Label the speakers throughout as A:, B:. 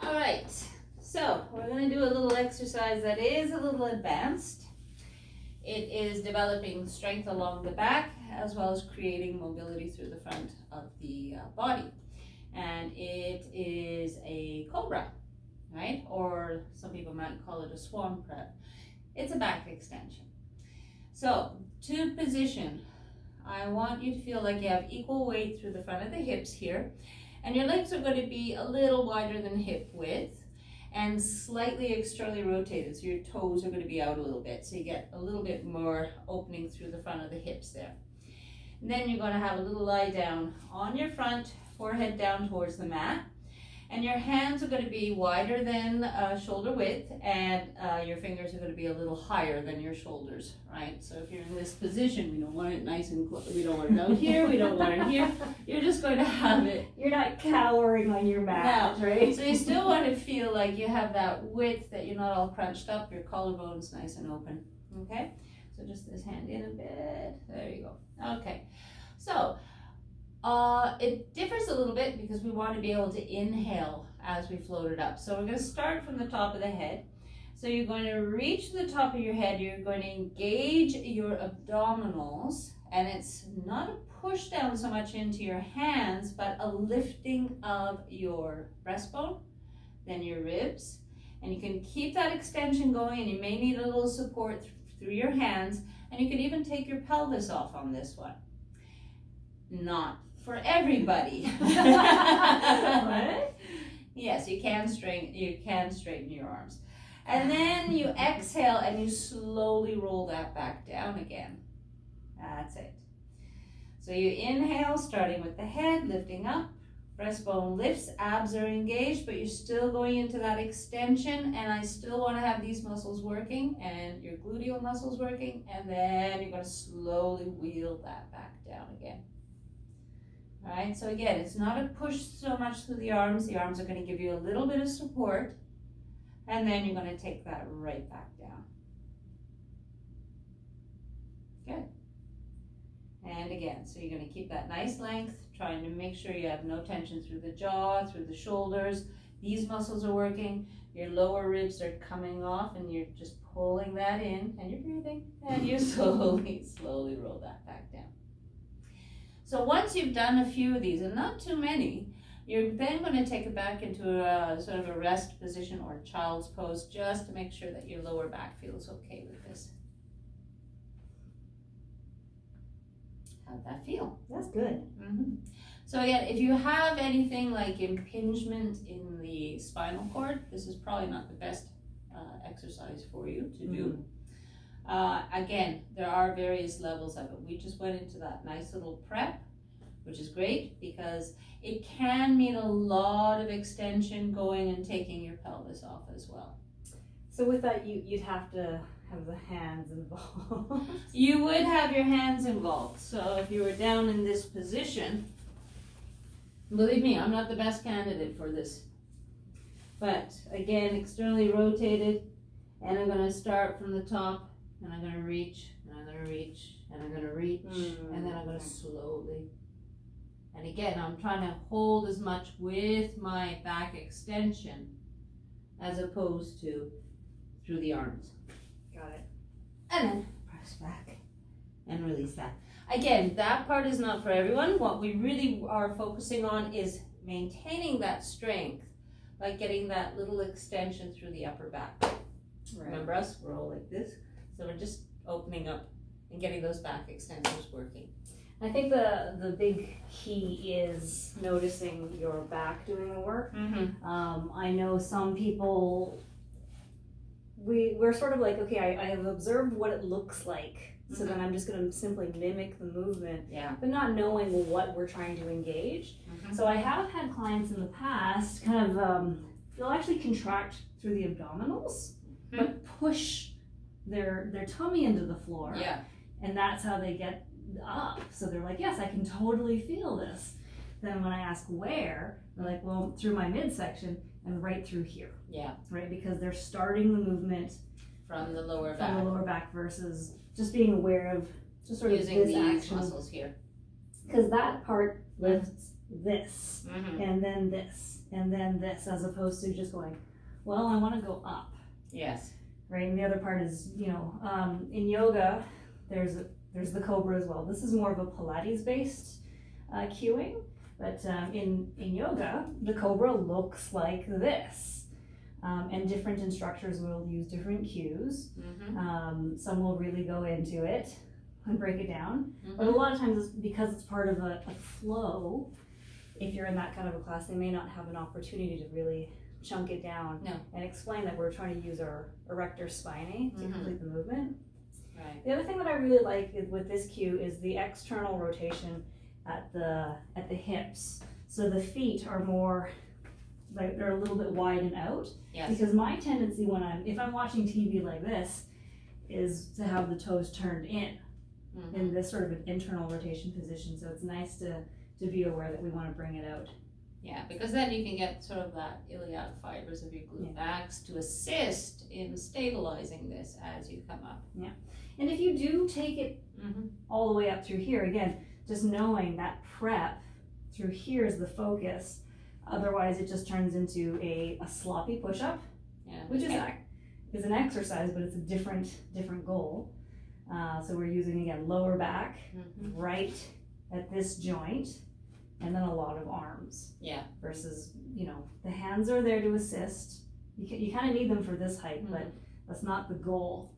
A: All right, so we're going to do a little exercise that is a little advanced. It is developing strength along the back as well as creating mobility through the front of the body. And it is a Cobra, right? Or some people might call it a Swan prep. It's a back extension. So to position, I want you to feel like you have equal weight through the front of the hips here. And your legs are going to be a little wider than hip width and slightly externally rotated. So your toes are going to be out a little bit. So you get a little bit more opening through the front of the hips there. And then you're going to have a little lie down on your front, forehead down towards the mat. And your hands are going to be wider than shoulder width, and your fingers are going to be a little higher than your shoulders, right? So if you're in this position, we don't want it nice and close. We don't want it out here. We don't want it here. You're just going to have it.
B: You're not cowering on your mat,
A: No.
B: right?
A: So you still want to feel like you have that width, that you're not all crunched up. Your collarbone's nice and open. Okay. So just this hand in a bit. There you go. Okay. So. It differs a little bit because we want to be able to inhale as we float it up. So we're going to start from the top of the head. So you're going to reach the top of your head. You're going to engage your abdominals, and it's not a push down so much into your hands, but a lifting of your breastbone, then your ribs. And you can keep that extension going, and you may need a little support through your hands, and you can even take your pelvis off on this one. Not for everybody.
B: What?
A: Yes, you can straighten your arms. And then you exhale and you slowly roll that back down again. That's it. So you inhale, starting with the head, lifting up. Breastbone lifts, abs are engaged, but you're still going into that extension, and I still want to have these muscles working and your gluteal muscles working, and then you're going to slowly wheel that back down again. All right, so again, it's not a push so much through the arms. The arms are going to give you a little bit of support, and then you're going to take that right back down. Good. And again, so you're going to keep that nice length, trying to make sure you have no tension through the jaw, through the shoulders. These muscles are working. Your lower ribs are coming off, and you're just pulling that in, and you're breathing, and you slowly roll that back down. So once you've done a few of these, and not too many, you're then going to take it back into a sort of a rest position or a child's pose, just to make sure that your lower back feels okay with this. How'd that feel?
B: That's good.
A: Mm-hmm. So again, if you have anything like impingement in the spinal cord, this is probably not the best exercise for you to do.
B: Mm-hmm.
A: Again, there are various levels of it. We just went into that nice little prep, which is great because it can mean a lot of extension going and taking your pelvis off as well.
B: So with that, you'd have to have the hands involved.
A: You would have your hands involved. So if you were down in this position, believe me, I'm not the best candidate for this. But again, externally rotated, and I'm going to start from the top. And I'm going to reach, and I'm going to reach, and I'm going to reach, and then I'm going to slowly. And again, I'm trying to hold as much with my back extension as opposed to through the arms.
B: Got it.
A: And then press back and release that. Again, that part is not for everyone. What we really are focusing on is maintaining that strength by getting that little extension through the upper back. Right. Remember us? We're all like this. So we're just opening up and getting those back extensors working.
B: I think the big key is noticing your back doing the work.
A: Mm-hmm.
B: I know some people, we're sort of like, okay, I have observed what it looks like, so then I'm just going to simply mimic the movement, but not knowing what we're trying to engage. So I have had clients in the past kind of, they'll actually contract through the abdominals, but push their tummy into the floor, and that's how they get up. So they're like, yes, I can totally feel this. Then when I ask where, they're like, well, through my midsection and right through here. Right, because they're starting the movement
A: from the lower
B: back versus just being aware of just sort of
A: using
B: this
A: these
B: action.
A: muscles here.
B: Because that part lifts this, and then this, and then this, as opposed to just going, well, I want to go up.
A: Yes.
B: Right, and the other part is, in yoga, there's the Cobra as well. This is more of a Pilates-based cueing, but in yoga, the Cobra looks like this. And different instructors will use different cues. Some will really go into it and break it down. But a lot of times, because it's part of a flow, if you're in that kind of a class, they may not have an opportunity to really chunk it down and explain that we're trying to use our erector spinae to complete the movement.
A: Right.
B: The other thing that I really like with this cue is the external rotation at the hips. So the feet are more, like, they're a little bit wide and out.
A: Yes.
B: Because my tendency if I'm watching TV like this, is to have the toes turned in this sort of an internal rotation position. So it's nice to be aware that we want to bring it out.
A: Yeah, because then you can get sort of that iliac fibers of your glute backs to assist in stabilizing this as you come up.
B: Yeah, and if you do take it all the way up through here, again, just knowing that prep through here is the focus. Otherwise, it just turns into a sloppy push-up, which is an exercise, but it's a different goal. So we're using, again, lower back, right at this joint, and then a lot of arms. Yeah. Versus, the hands are there to assist. You kind of need them for this height, but that's not the goal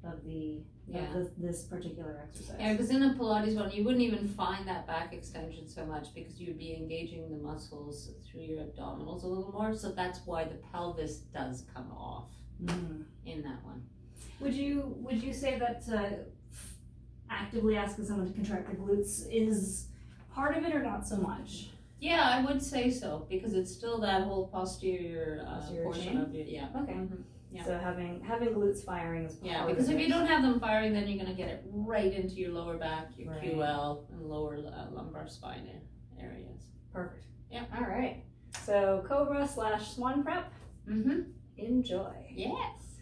B: of this particular exercise.
A: Yeah, because in a Pilates one, you wouldn't even find that back extension so much because you'd be engaging the muscles through your abdominals a little more. So that's why the pelvis does come off in that one.
B: Would you say that actively asking someone to contract their glutes is part of it, or not so much?
A: Yeah, I would say so, because it's still that whole posterior portion
B: chain?
A: of it. Yeah.
B: Okay. Yeah. So having glutes firing is part
A: because
B: of
A: if
B: it.
A: you don't have them firing, then you're going to get it right into your lower back, your QL, and lower lumbar spine areas.
B: Perfect.
A: Yeah.
B: All right. So Cobra / Swan prep. Enjoy.
A: Yes.